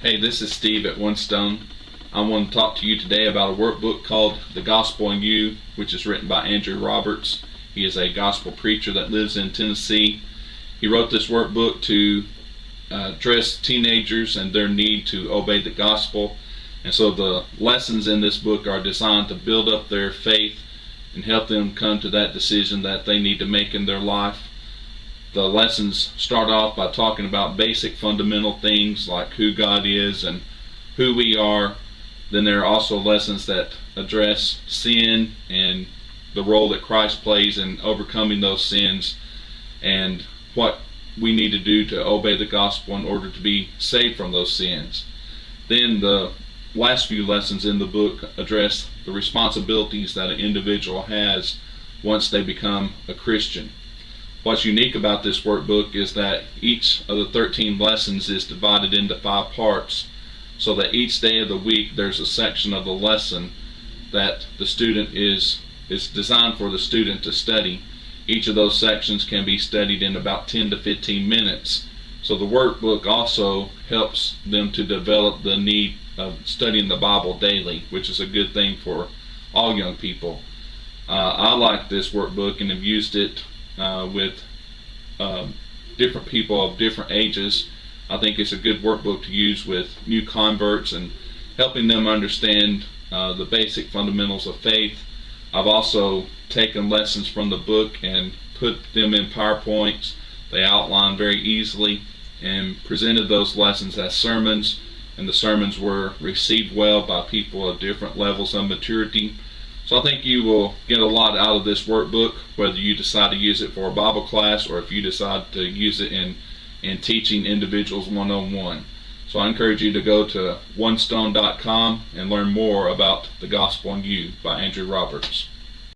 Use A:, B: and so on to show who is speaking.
A: Hey, this is Steve at One Stone. I want to talk to you today about a workbook called The Gospel in You, which is written by Andrew Roberts. He is a gospel preacher that lives in Tennessee. He wrote this workbook to address teenagers and their need to obey the gospel. And so the lessons in this book are designed to build up their faith and help them come to that decision that they need to make in their life. The lessons start off by talking about basic fundamental things like who God is and who we are. Then there are also lessons that address sin and the role that Christ plays in overcoming those sins and what we need to do to obey the gospel in order to be saved from those sins. Then the last few lessons in the book address the responsibilities that an individual has once they become a Christian. What's unique about this workbook is that each of the 13 lessons is divided into 5 parts, so that each day of the week there's a section of the lesson that the student is designed for the student to study. Each of those sections can be studied in about 10 to 15 minutes. So the workbook also helps them to develop the need of studying the Bible daily, which is a good thing for all young people. I like this workbook and have used it with different people of different ages. I think it's a good workbook to use with new converts and helping them understand the basic fundamentals of faith. I've also taken lessons from the book and put them in PowerPoints. They outline very easily and presented those lessons as sermons, and the sermons were received well by people of different levels of maturity. So I think you will get a lot out of this workbook, whether you decide to use it for a Bible class or if you decide to use it in teaching individuals one-on-one. So I encourage you to go to onestone.com and learn more about The Gospel in You by Andrew Roberts.